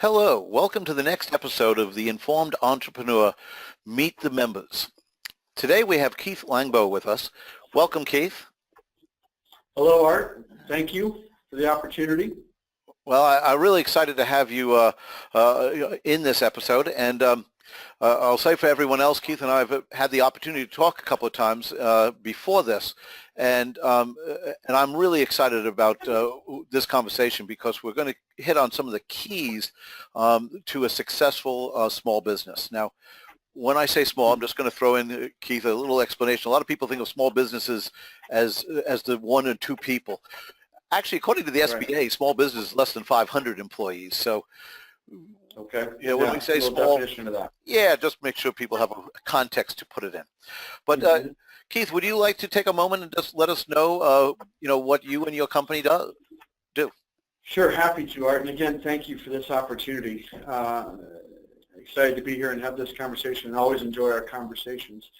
Hello, welcome to the next episode of the Informed Entrepreneur Meet the Members. Today we have Keith Langbo with us. Welcome, Keith. Hello, Art. Thank you for the opportunity. Well, I'm really excited to have you in this episode, and I'll say for everyone else, Keith and I have had the opportunity to talk a couple of times before this, and I'm really excited about this conversation because we're going to hit on some of the keys to a successful small business. Now, when I say small, I'm just going to throw in, Keith, a little explanation. A lot of people think of small businesses as the one or two people. Actually, according to the SBA, right, small business is less than 500 employees. So, okay, when we say small, definition of that. Yeah, just make sure people have a context to put it in. But Keith, would you like to take a moment and just let us know, what you and your company do? Sure, happy to, Art. And again, thank you for this opportunity. Excited to be here and have this conversation, and always enjoy our conversations.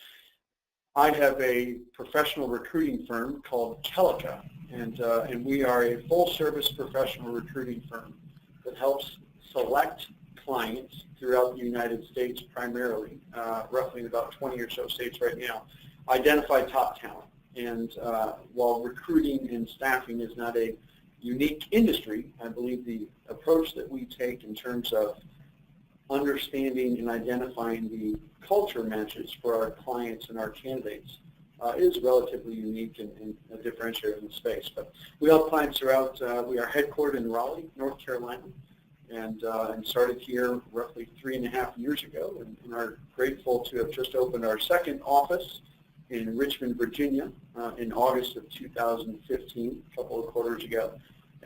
I have a professional recruiting firm called Kelaca, and we are a full-service professional recruiting firm that helps select clients throughout the United States primarily, roughly in about 20 or so states right now, identify top talent. And while recruiting and staffing is not a unique industry, I believe the approach that we take in terms of understanding and identifying the culture matches for our clients and our candidates is relatively unique and a differentiator in the space. But we help clients throughout. We are headquartered in Raleigh, North Carolina, and started here roughly 3.5 years ago, and are grateful to have just opened our second office in Richmond, Virginia, in August of 2015, a couple of quarters ago,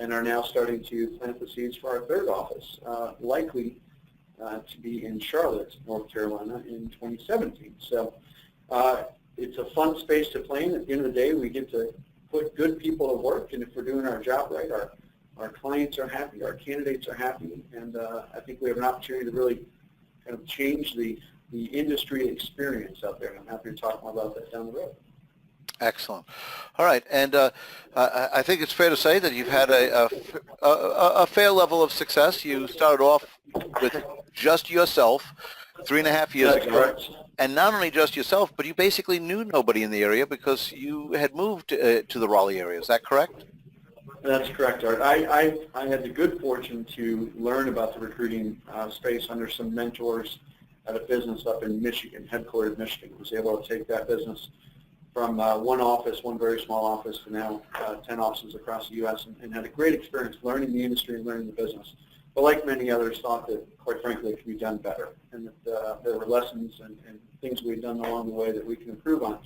and are now starting to plant the seeds for our third office, likely to be in Charlotte, North Carolina in 2017. So it's a fun space to play in. At the end of the day, we get to put good people to work, and if we're doing our job right, our clients are happy, our candidates are happy, and I think we have an opportunity to really kind of change the industry experience out there, and I'm happy to talk more about that down the road. Excellent. All right, and I think it's fair to say that you've had a fair level of success. You started off with just yourself 3.5 years ago. Correct. And not only just yourself, but you basically knew nobody in the area because you had moved to the Raleigh area. Is that correct? That's correct, Art. I had the good fortune to learn about the recruiting space under some mentors at a business up in Michigan, headquartered in Michigan. I was able to take that business from one office, one very small office, to now 10 offices across the U.S. and had a great experience learning the industry and learning the business. But like many others, thought that, quite frankly, it could be done better, and that there were lessons and things we'd done along the way that we can improve on.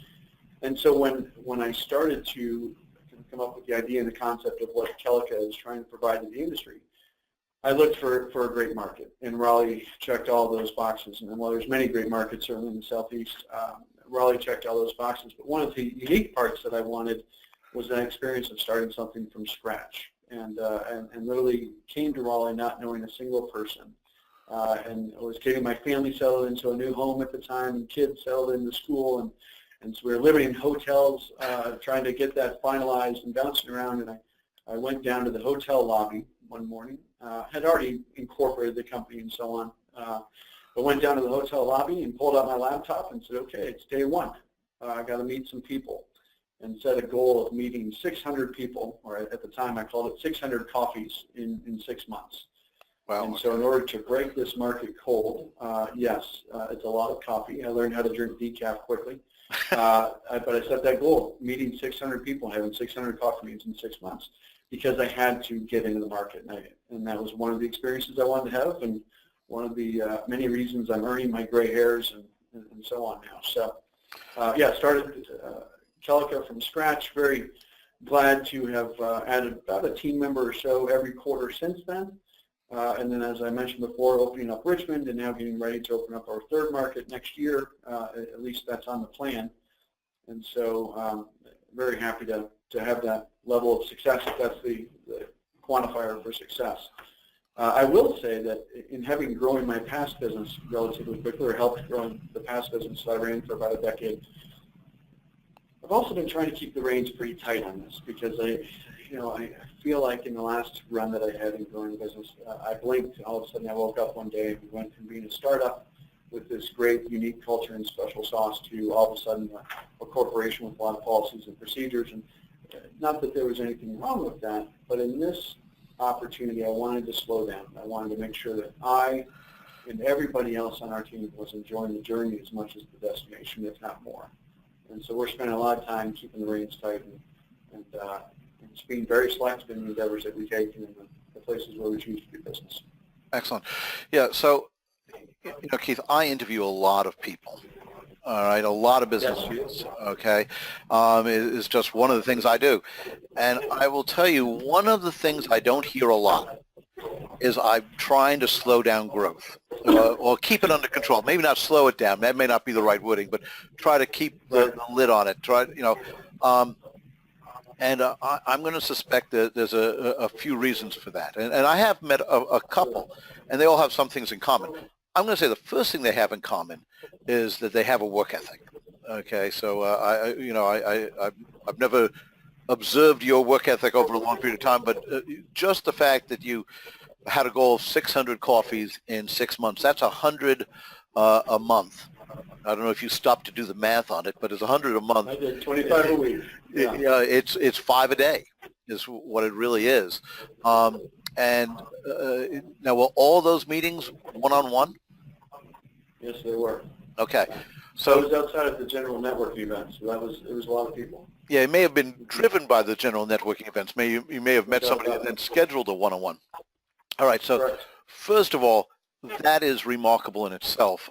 And so when I started to come up with the idea and the concept of what Kelaca is trying to provide to the industry, I looked for a great market, and Raleigh checked all those boxes. And while there's many great markets, certainly in the Southeast, Raleigh checked all those boxes. But one of the unique parts that I wanted was that experience of starting something from scratch, and literally came to Raleigh not knowing a single person, and I was getting my family settled into a new home at the time, and kids settled into school, and so we were living in hotels, trying to get that finalized and bouncing around. And I went down to the hotel lobby one morning, had already incorporated the company and so on, but went down to the hotel lobby and pulled out my laptop and said, okay, it's day one. I got to meet some people, and set a goal of meeting 600 people, or at the time I called it 600 coffees in 6 months. Wow. And so in order to break this market cold, yes, it's a lot of coffee. I learned how to drink decaf quickly. But I set that goal, meeting 600 people, having 600 coffee meetings in 6 months, because I had to get into the market. And that was one of the experiences I wanted to have, and one of the many reasons I'm earning my gray hairs and so on now. So, yeah, started Kelaca from scratch. Very glad to have added about a team member or so every quarter since then. And then, as I mentioned before, opening up Richmond, and now getting ready to open up our third market next year. At least that's on the plan. And so very happy to have that level of success, if that's the quantifier for success. I will say that in having grown my past business relatively quickly, or helped grow the past business that I ran for about a decade, I've also been trying to keep the reins pretty tight on this, because I feel like in the last run that I had in growing the business, I blinked and all of a sudden I woke up one day and we went from being a startup with this great, unique culture and special sauce to all of a sudden a corporation with a lot of policies and procedures. And not that there was anything wrong with that, but in this opportunity, I wanted to slow down. I wanted to make sure that I and everybody else on our team was enjoying the journey as much as the destination, if not more. And so we're spending a lot of time keeping the reins tight and just being very selective in the endeavors that we take and in the places where we choose to do business. Excellent. Yeah, so, Keith, I interview a lot of people. All right, a lot of business leaders, okay, is just one of the things I do. And I will tell you, one of the things I don't hear a lot is I'm trying to slow down growth or keep it under control. Maybe not slow it down. That may not be the right wording, but try to keep the lid on it. I'm going to suspect that there's a few reasons for that. And I have met a couple, and they all have some things in common. I'm going to say the first thing they have in common is that they have a work ethic. Okay, so I've never observed your work ethic over a long period of time, but just the fact that you had a goal of 600 coffees in 6 months, that's 100 a month. I don't know if you stopped to do the math on it, but it's 100 a month. I did 25 a week. Yeah, it's 5 a day is what it really is. Now, were all those meetings one-on-one? Yes, they were. Okay. So it was outside of the general networking events. So it was a lot of people. Yeah, it may have been driven by the general networking events. You may have met somebody and then scheduled a one-on-one. All right. So Correct. First of all, that is remarkable in itself.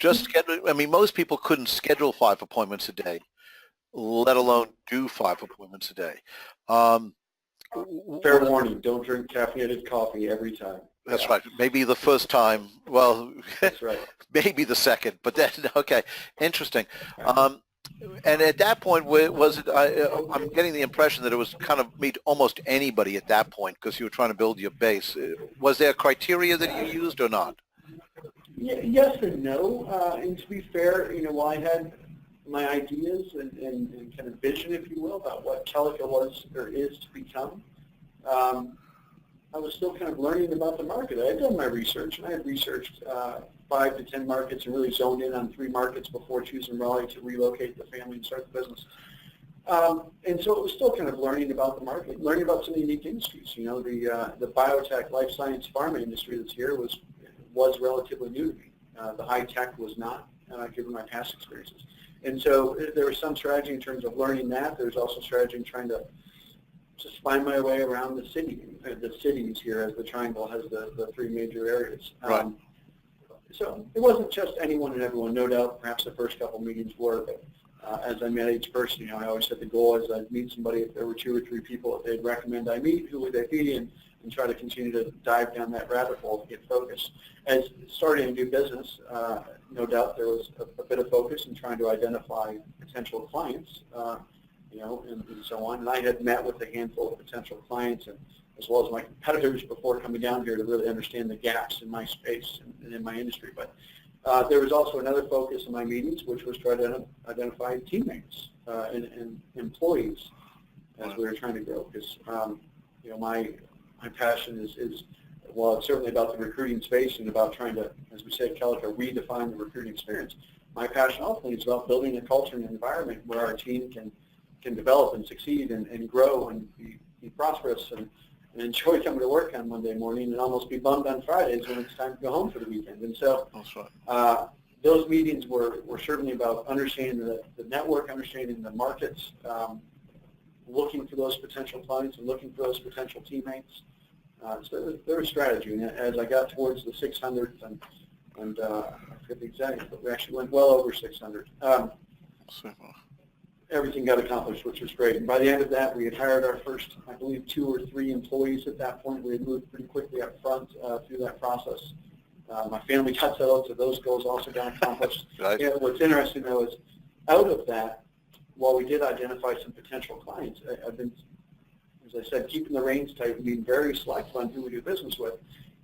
Most people couldn't schedule 5 appointments a day, let alone do 5 appointments a day. Fair warning, don't drink caffeinated coffee every time. That's right. Maybe the first time. Well, That's right. Maybe the second. But then, okay, interesting. And at that point, was it? I'm getting the impression that it was kind of meet almost anybody at that point because you were trying to build your base. Was there criteria that you used or not? Yes and no. And to be fair, while I had my ideas and kind of vision, if you will, about what Kelaca was or is to become, I was still kind of learning about the market. I had done my research, and I had researched 5 to 10 markets and really zoned in on 3 markets before choosing Raleigh to relocate the family and start the business. And so it was still kind of learning about the market, learning about some unique industries. The biotech, life science, pharma industry that's here was relatively new to me. The high tech was not, given my past experiences. And so there was some strategy in terms of learning that. There's also strategy in trying to just find my way around the cities here, as the triangle has the 3 major areas. Right. So it wasn't just anyone and everyone, no doubt. Perhaps the first couple meetings were, but as I met each person, I always set the goal as I'd meet somebody, if there were 2 or 3 people that they'd recommend I meet, who would they be, and try to continue to dive down that rabbit hole to get focused. As starting a new business, no doubt there was a bit of focus in trying to identify potential clients, and so on. And I had met with a handful of potential clients, and as well as my competitors before coming down here to really understand the gaps in my space and in my industry. But there was also another focus in my meetings, which was try to identify teammates and employees as we were trying to grow. Because my passion is well, it's certainly about the recruiting space and about trying to, as we say at Kelaca, redefine the recruiting experience. My passion ultimately is about building a culture and an environment where our team can develop and succeed and grow and be prosperous and enjoy coming to work on Monday morning and almost be bummed on Fridays when it's time to go home for the weekend. And so those meetings were certainly about understanding the network, understanding the markets, looking for those potential clients and looking for those potential teammates. So there was strategy. And as I got towards the 600th, and I forget the exact, but we actually went well over 600. Everything got accomplished, which was great. And by the end of that, we had hired our first, I believe, 2 or 3 employees at that point. We had moved pretty quickly up front through that process. My family got settled, so those goals also got accomplished. Right. What's interesting, though, is out of that, while we did identify some potential clients, I've been, as I said, keeping the reins tight and being very selective on who we do business with.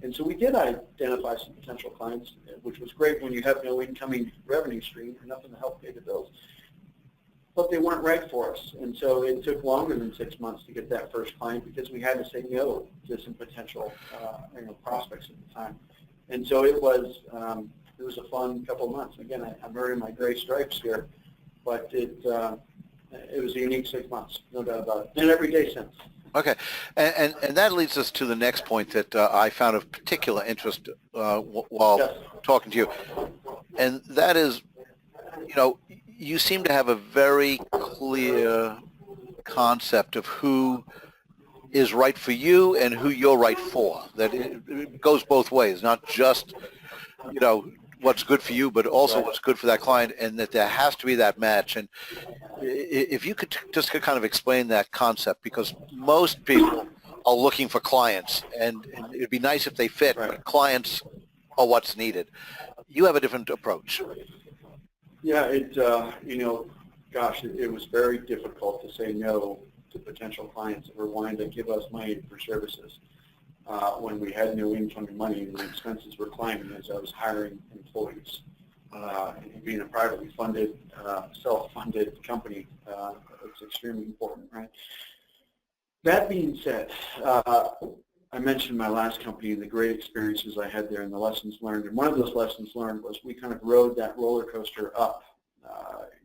And so we did identify some potential clients, which was great when you have no incoming revenue stream or nothing to help pay the bills. but they weren't right for us. And so it took longer than 6 months to get that first client because we had to say no to some potential prospects at the time. And so it was a fun couple of months. Again, I'm earning my gray stripes here, but it was a unique 6 months, no doubt about it, and every day since. Okay, and that leads us to the next point that I found of particular interest while Yes. talking to you, and that is, you seem to have a very clear concept of who is right for you and who you're right for. That it goes both ways, not just what's good for you, but also Right. what's good for that client, and that there has to be that match. And if you could just kind of explain that concept, because most people are looking for clients, and it'd be nice if they fit, Right. but clients are what's needed. You have a different approach. Yeah, it was very difficult to say no to potential clients that were wanting to give us money for services when we had no incoming money and the expenses were climbing as I was hiring employees. And being a privately funded, self-funded company, it's extremely important, right? That being said, I mentioned my last company and the great experiences I had there and the lessons learned. And one of those lessons learned was we kind of rode that roller coaster up,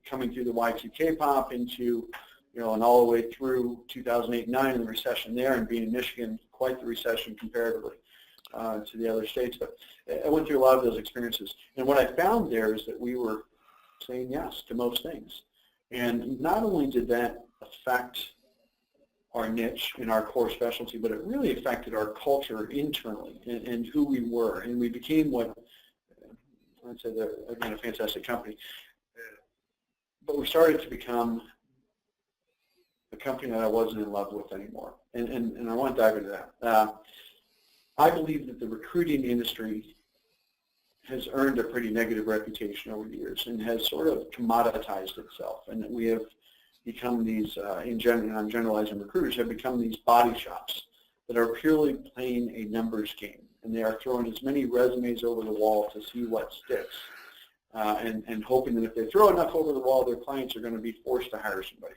coming through the Y2K pop into, and all the way through 2008-9 and the recession there, and being in Michigan, quite the recession comparatively to the other states. But I went through a lot of those experiences. And what I found there is that we were saying yes to most things. And not only did that affect our niche and our core specialty, but it really affected our culture internally and who we were. And we became what, I'd say they're, again, a fantastic company. But we started to become a company that I wasn't in love with anymore. And I want to dive into that. I believe that the recruiting industry has earned a pretty negative reputation over the years and has sort of commoditized itself. And we have become these, in general, I'm generalizing, recruiters have become these body shops that are purely playing a numbers game. And they are throwing as many resumes over the wall to see what sticks. And hoping that if they throw enough over the wall, their clients are going to be forced to hire somebody.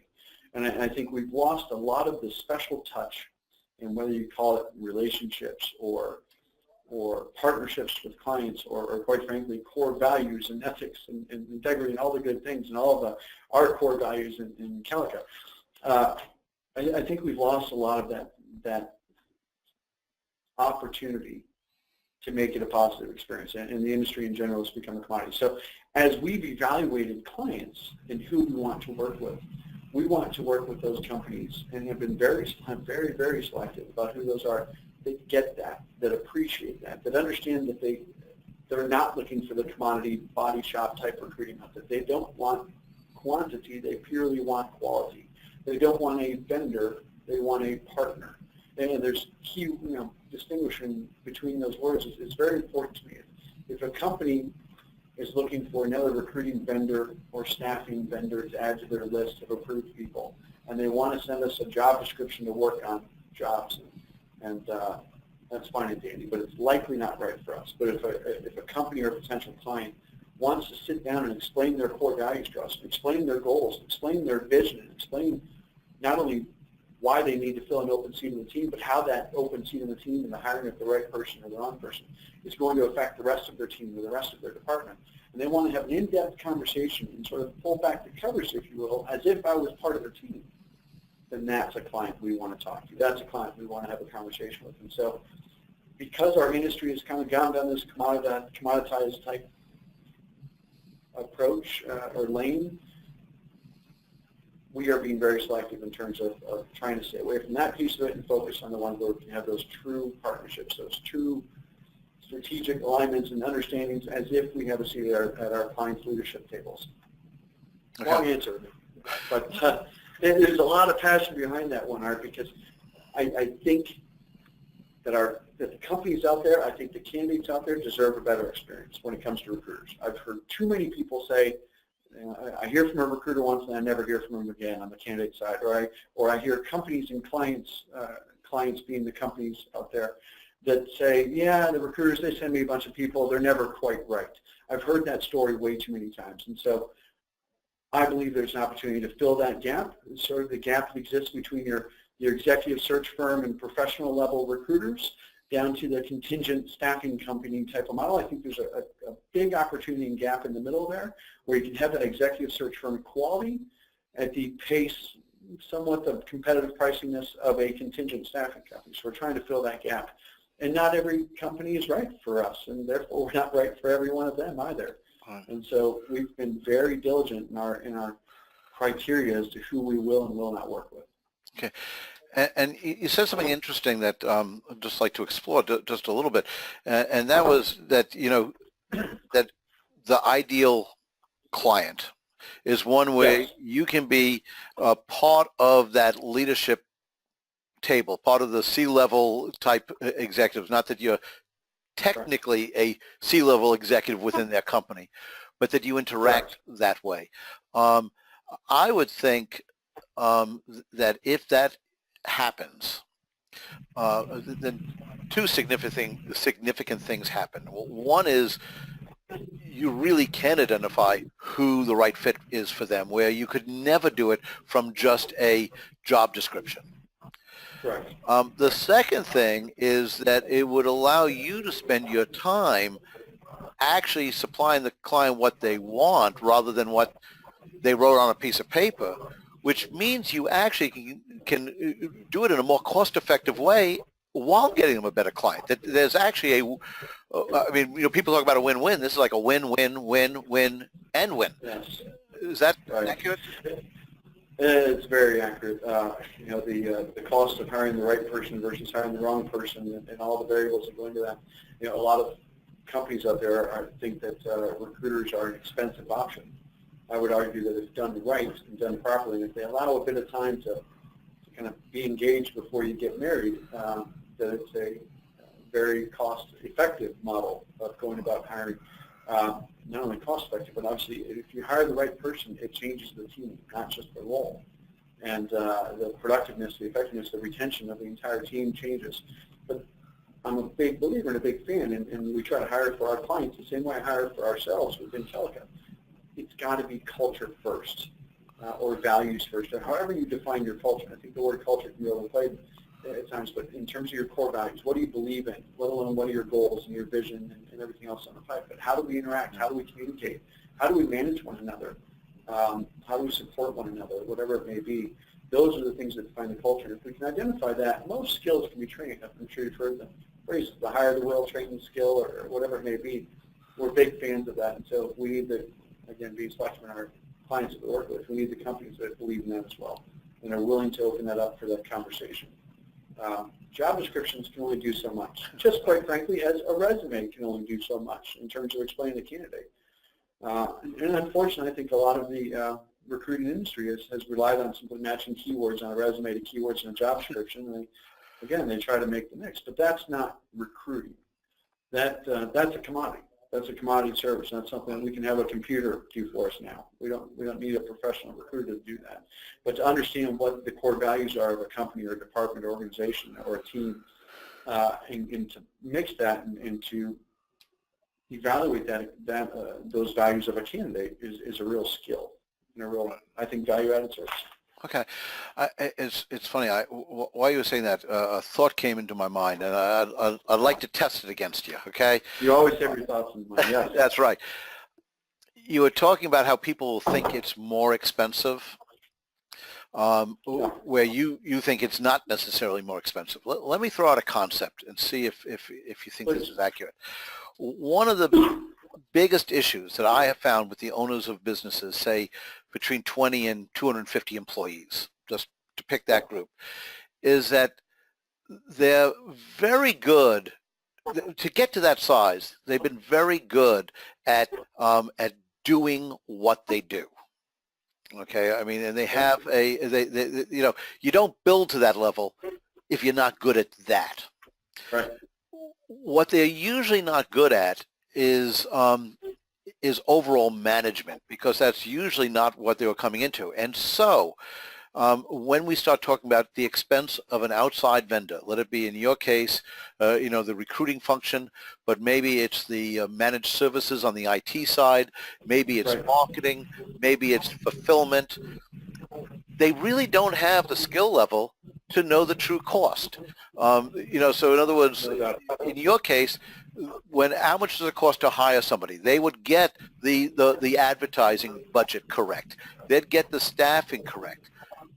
And I think we've lost a lot of the special touch, and whether you call it relationships or partnerships with clients, or quite frankly, core values and ethics and integrity and all the good things and all of our core values in Kelaca. I think we've lost a lot of that opportunity to make it a positive experience, and the industry in general has become a commodity. So as we've evaluated clients and who we want to work with, we want to work with those companies and have been very, very selective about who those are that get that appreciate that understand that they're not looking for the commodity body shop type recruiting method. They don't want quantity, they purely want quality. They don't want a vendor, they want a partner. And there's key, distinguishing between those words is very important to me. If a company is looking for another recruiting vendor or staffing vendor to add to their list of approved people, and they want to send us a job description to work on jobs, and that's fine and dandy, but it's likely not right for us. But if a company or a potential client wants to sit down and explain their core values to us, explain their goals, explain their vision, explain not only why they need to fill an open seat in the team, but how that open seat in the team and the hiring of the right person or the wrong person is going to affect the rest of their team or the rest of their department. And they want to have an in-depth conversation and sort of pull back the covers, if you will, as if I was part of their team. Then that's a client we want to talk to. That's a client we want to have a conversation with. And so because our industry has kind of gone down this commoditized type approach or lane, we are being very selective in terms of trying to stay away from that piece of it and focus on the ones where we can have those true partnerships, those true strategic alignments and understandings as if we have a seat at our clients' leadership tables. Okay. Long answer, but there's a lot of passion behind that one, Art, because I think that the companies out there, I think the candidates out there deserve a better experience when it comes to recruiters. I've heard too many people say, I hear from a recruiter once and I never hear from them again on the candidate side, or I hear companies and clients being the companies out there that say, yeah, the recruiters, they send me a bunch of people, they're never quite right. I've heard that story way too many times. And so I believe there's an opportunity to fill that gap, sort of the gap that exists between your executive search firm and professional level recruiters down to the contingent staffing company type of model. I think there's a big opportunity and gap in the middle there where you can have that executive search firm quality at the pace, somewhat the competitive priciness of a contingent staffing company. So we're trying to fill that gap. And not every company is right for us, and therefore we're not right for every one of them either. And so we've been very diligent in our criteria as to who we will and will not work with. Okay. And you said something interesting that I'd just like to explore just a little bit, and that was that, that the ideal client is one where Yes. you can be part of that leadership table, part of the C-level type executives, not that you're technically a C-level executive within their company, but that you interact that way. I would think that if that happens, then two significant things happen. One is you really can identify who the right fit is for them, where you could never do it from just a job description. Correct. The second thing is that it would allow you to spend your time actually supplying the client what they want rather than what they wrote on a piece of paper, which means you actually can do it in a more cost-effective way while getting them a better client. There's actually people talk about a win-win. This is like a win-win, win-win, and win. Yes. Is that accurate? It's very accurate. The cost of hiring the right person versus hiring the wrong person, and all the variables that go into that. A lot of companies out there think that recruiters are an expensive option. I would argue that if done right and done properly, if they allow a bit of time to kind of be engaged before you get married, that it's a very cost-effective model of going about hiring. Not only cost-effective, but obviously if you hire the right person, it changes the team, not just the role. And the productiveness, the effectiveness, the retention of the entire team changes. But I'm a big believer and a big fan, and we try to hire for our clients the same way I hire for ourselves within Kelaca. It's got to be culture first, or values first, or however you define your culture. I think the word culture can be overplayed at times, but in terms of your core values, what do you believe in, let alone what are your goals and your vision and everything else on the pipe. But how do we interact? How do we communicate? How do we manage one another? How do we support one another, whatever it may be? Those are the things that define the culture. If we can identify that, most skills can be trained. I'm sure you've heard the phrase, the hire the will, train the skill, or whatever it may be. We're big fans of that, and so we need to, again, being selective in our clients that we work with, we need the companies that believe in that as well and are willing to open that up for that conversation. Job descriptions can only do so much. Just quite frankly, as a resume can only do so much in terms of explaining the candidate. And unfortunately, I think a lot of the recruiting industry has relied on simply matching keywords on a resume to keywords in a job description. And again, they try to make the mix, but that's not recruiting. That's a commodity. That's a commodity service. That's something that we can have a computer do for us now. We don't need a professional recruiter to do that. But to understand what the core values are of a company or a department or organization or a team, and to mix that and to evaluate those values of a candidate is a real skill and a real, I think, value-added service. Okay. It's funny. While you were saying that, a thought came into my mind, and I'd like to test it against you, okay? You always have your thoughts in mind, yes. That's right. You were talking about how people think it's more expensive, where you think it's not necessarily more expensive. Let me throw out a concept and see if you think this is accurate. One of the biggest issues that I have found with the owners of businesses, say between 20 and 250 employees, just to pick that group, is that they're very good to get to that size. They've been very good at doing what they do. Okay, I mean, and they have you don't build to that level if you're not good at that. Right. What they're usually not good at is overall management, because that's usually not what they were coming into. And so when we start talking about the expense of an outside vendor, let it be in your case, the recruiting function, but maybe it's the managed services on the IT side, maybe it's Right. marketing, maybe it's fulfillment, they really don't have the skill level to know the true cost. So in other words, No doubt. in your case, how much does it cost to hire somebody? They would get the advertising budget correct. They'd get the staffing correct,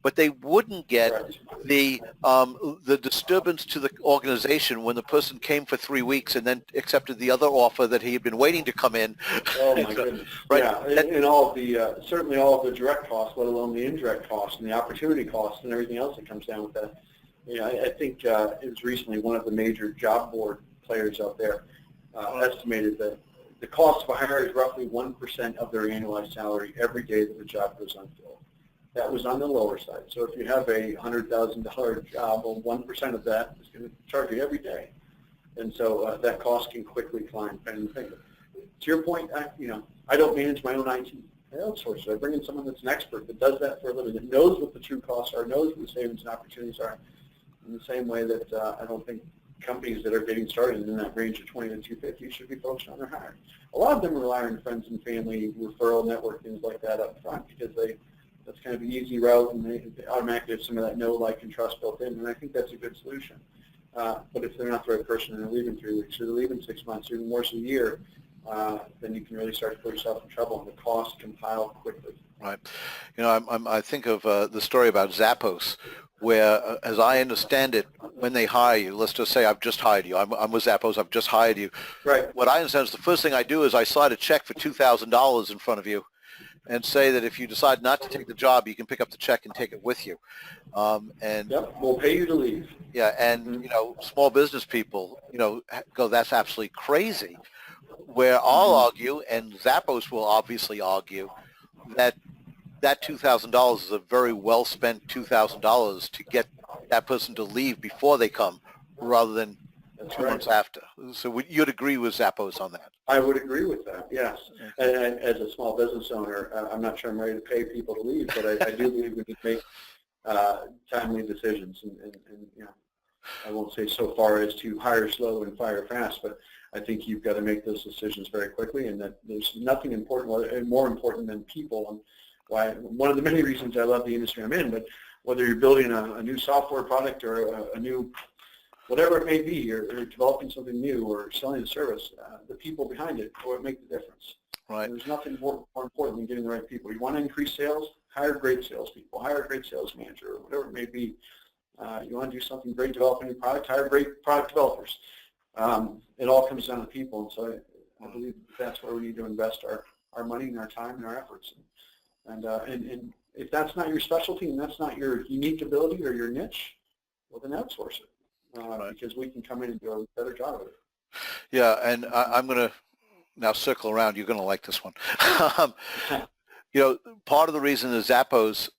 but they wouldn't get Correct. the disturbance to the organization when the person came for 3 weeks and then accepted the other offer that he had been waiting to come in. Oh my goodness! Right? Yeah, and all of the certainly all of the direct costs, let alone the indirect costs and the opportunity costs and everything else that comes down with that. I think it was recently one of the major job board players out there estimated that the cost of a hire is roughly 1% of their annualized salary every day that the job goes unfilled. That was on the lower side. So if you have a $100,000 job, well, 1% of that is going to charge you every day. And so that cost can quickly climb. And to your point, I don't manage my own IT. I outsource it. I bring in someone that's an expert that does that for a living, that knows what the true costs are, knows what the savings and opportunities are, in the same way that I don't think companies that are getting started in that range of 20 to 250 should be focused on their hiring. A lot of them rely on friends and family, referral network, things like that up front because that's kind of the easy route, and they automatically have some of that know, like, and trust built in, and I think that's a good solution. But if they're not the right person and they're leaving 3 weeks or they're leaving 6 months or even more so a year, then you can really start to put yourself in trouble, and the costs can pile quickly. Right. I think of the story about Zappos, where, as I understand it, when they hire you, let's just say I've just hired you. I'm with Zappos. I've just hired you. Right. What I understand is the first thing I do is I slide a check for $2,000 in front of you and say that if you decide not to take the job, you can pick up the check and take it with you. Yep, we'll pay you to leave. Yeah, and, small business people, go, that's absolutely crazy. Where I'll argue, and Zappos will obviously argue, that $2,000 is a very well spent $2,000 to get that person to leave before they come, rather than That's 2 right. months after. So you'd agree with Zappos on that? I would agree with that, yes. And as a small business owner, I'm not sure I'm ready to pay people to leave, but I do believe we need to make timely decisions. And I won't say so far as to hire slow and fire fast, but I think you've got to make those decisions very quickly, and that there's nothing more important than people. And one of the many reasons I love the industry I'm in, but whether you're building a new software product or a new whatever it may be, or developing something new or selling a service, the people behind it are what make the difference. Right. And there's nothing more important than getting the right people. You want to increase sales? Hire great salespeople. Hire a great sales manager, or whatever it may be. You want to do something great, develop a new product, hire great product developers. It all comes down to people, and so I believe that's where we need to invest our money and our time and our efforts. And if that's not your specialty and that's not your unique ability or your niche, well, then outsource it. Right. Because we can come in and do a better job of it. Yeah, and I'm going to now circle around. You're going to like this one. Part of the reason that Zappos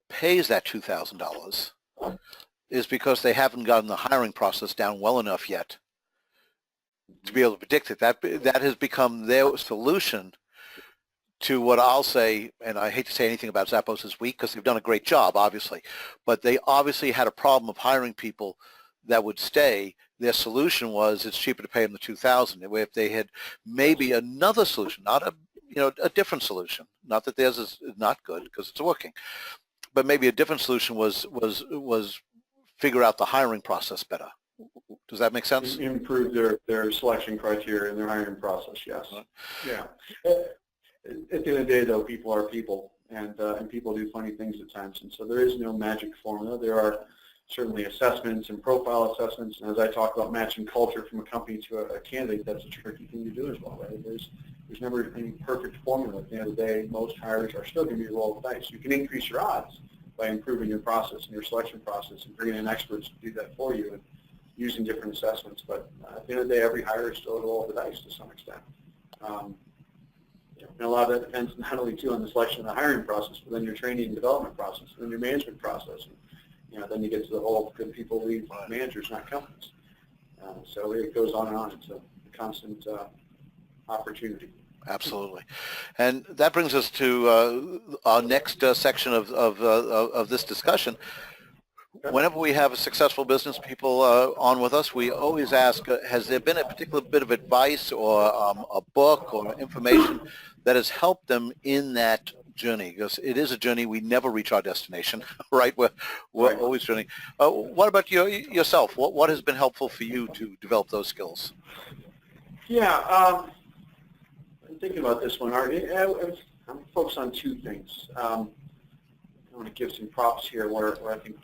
pays that $2,000 is because they haven't gotten the hiring process down well enough yet to be able to predict it. That has become their solution to what I'll say, and I hate to say anything about Zappos this week because they've done a great job, obviously, but they obviously had a problem of hiring people that would stay. Their solution was it's cheaper to pay them the $2,000. If they had maybe another solution, not a different solution, not that theirs is not good because it's working, but maybe a different solution was figure out the hiring process better. Does that make sense? Improve their selection criteria and their hiring process, yes. Right. Yeah. At the end of the day, though, people are people, and people do funny things at times, and so there is no magic formula. There are certainly assessments and profile assessments, and as I talk about matching culture from a company to a candidate, that's a tricky thing to do as well, right? There's never any perfect formula. At the end of the day, most hires are still going to be a roll of the dice. You can increase your odds by improving your process and your selection process and bringing in experts to do that for you and using different assessments, but at the end of the day, every hire is still a roll of the dice to some extent. And a lot of that depends not only too on the selection of the hiring process, but then your training and development process, and then your management process. And, then you get to the whole good people leave managers, not companies. So it goes on and on. It's a constant opportunity. Absolutely. And that brings us to our next section of this discussion. Whenever we have successful business people on with us, we always ask, has there been a particular bit of advice or a book or information that has helped them in that journey? Because it is a journey. We never reach our destination, right? We're Right. always journeying. What about yourself? What has been helpful for you to develop those skills? Yeah, I'm thinking about this one, Art. I'm focused on two things. I want to give some props here where I think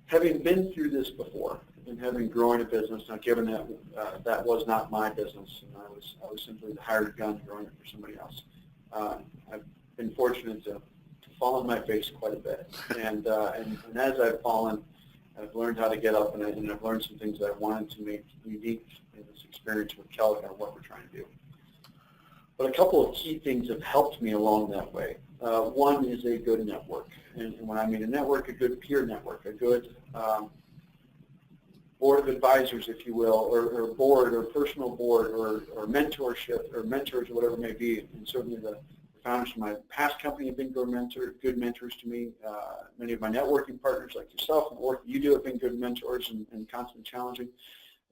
having been through this before and having grown a business, now given that that was not my business, and I was simply the hired gun growing it for somebody else. I've been fortunate to fall on my face quite a bit, and as I've fallen, I've learned how to get up, and I've learned some things that I wanted to make unique in this experience with Kelaca and what we're trying to do. But a couple of key things have helped me along that way. One is a good network. And when I mean a network, a good peer network, a good board of advisors, if you will, or board, or personal board, or mentorship, or mentors, or whatever it may be. And certainly the founders from my past company have been good mentors to me. Many of my networking partners, like yourself, and the work you do, have been good mentors and constantly challenging.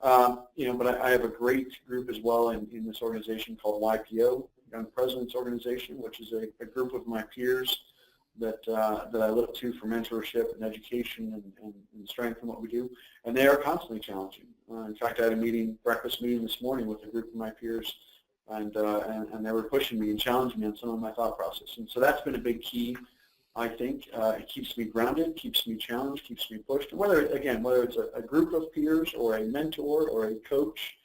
But I have a great group as well in this organization called YPO, Young Presidents Organization, which is a group of my peers that I look to for mentorship and education and strength in what we do, and they are constantly challenging. In fact, I had a breakfast meeting this morning with a group of my peers, and they were pushing me and challenging me on some of my thought process, and so that's been a big key. I think it keeps me grounded, keeps me challenged, keeps me pushed. Whether it's a group of peers or a mentor or a coach,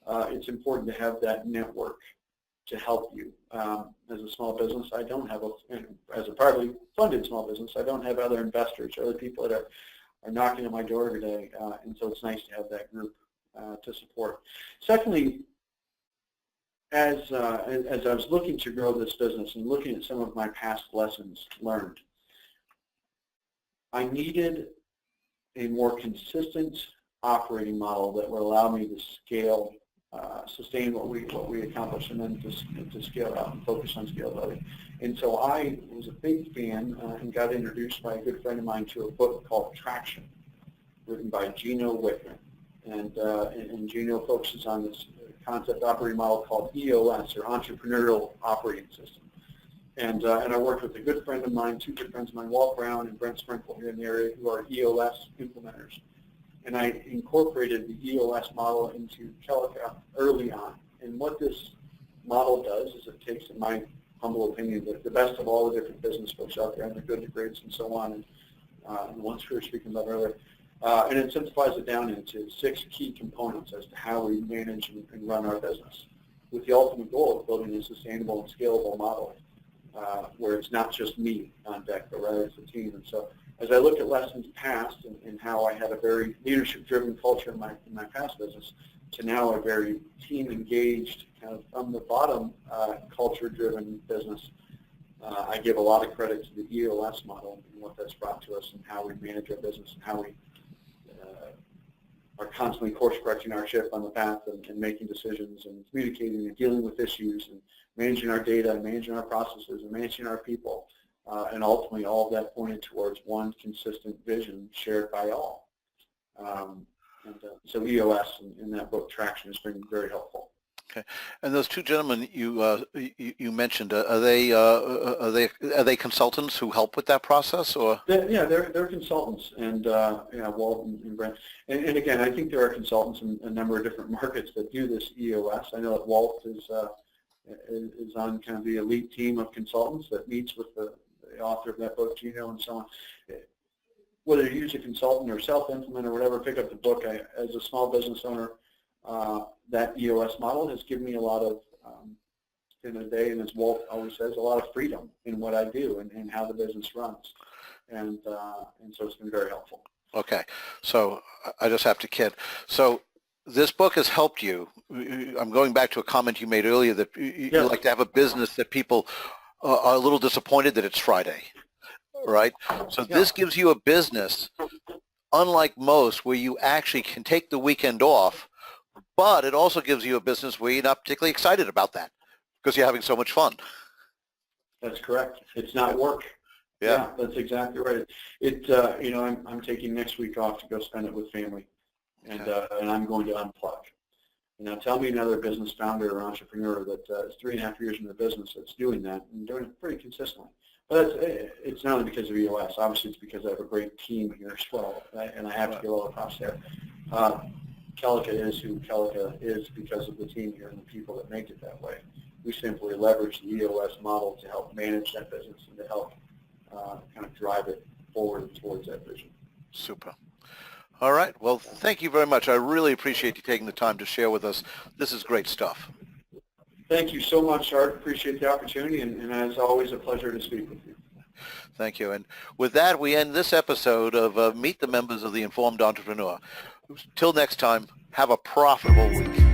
it's important to have that network to help you. As a small business, I don't have as a privately funded small business, I don't have other investors or other people that are knocking on my door every day, and so it's nice to have that group to support. Secondly, as I was looking to grow this business and looking at some of my past lessons learned, I needed a more consistent operating model that would allow me to scale, sustain what we accomplish, and then to scale out and focus on scalability. And so I was a big fan and got introduced by a good friend of mine to a book called Traction, written by Gino Wickman. And Gino focuses on this concept operating model called EOS, or Entrepreneurial Operating System. And I worked with a good friend of mine, two good friends of mine, Walt Brown and Brent Sprinkle here in the area, who are EOS implementers. And I incorporated the EOS model into Kelaca early on. And what this model does is it takes, in my humble opinion, the best of all the different business folks out there, and the good, the greats, and so on, and the ones we were speaking about earlier. And it simplifies it down into 6 key components as to how we manage and run our business, with the ultimate goal of building a sustainable and scalable model where it's not just me on deck, but rather it's a team. And so as I look at lessons past and how I had a very leadership-driven culture in my past business, to now a very team-engaged, kind of from the bottom culture-driven business, I give a lot of credit to the EOS model and what that's brought to us, and how we manage our business, and how we are constantly course-correcting our ship on the path, and making decisions, and communicating, and dealing with issues, and managing our data, and managing our processes, and managing our people, and ultimately all of that pointed towards one consistent vision shared by all. So EOS in that book, Traction, has been very helpful. Okay, and those two gentlemen you mentioned, are they consultants who help with that process, or? They're consultants, and Walt and Brent. And again, I think there are consultants in a number of different markets that do this EOS. I know that Walt is on kind of the elite team of consultants that meets with the author of that book, Gino, and so on. Whether you use a consultant or self-implement or whatever, pick up the book. As a small business owner, that EOS model has given me a lot of, in a day, and as Walt always says, a lot of freedom in what I do and how the business runs. And so it's been very helpful. Okay, so I just have to kid. So this book has helped you. I'm going back to a comment you made earlier that you like to have a business that people are a little disappointed that it's Friday, right? So this gives you a business, unlike most, where you actually can take the weekend off, but it also gives you a business where you're not particularly excited about that, Because you're having so much fun. That's correct. It's not work. Yeah. That's exactly right. I'm taking next week off to go spend it with family, and I'm going to unplug. Now, tell me another business founder or entrepreneur that is 3.5 years in the business that's doing that and doing it pretty consistently. But it's not only because of EOS. Obviously, it's because I have a great team here as well, and I have to give all the props there. Kelaca is who Kelaca is because of the team here and the people that make it that way. We simply leverage the EOS model to help manage that business and to help kind of drive it forward towards that vision. Super. All right. Well, thank you very much. I really appreciate you taking the time to share with us. This is great stuff. Thank you so much, Art. Appreciate the opportunity, and as always, a pleasure to speak with you. Thank you. And with that, we end this episode of Meet the Members of the Informed Entrepreneur. Till next time, have a profitable week.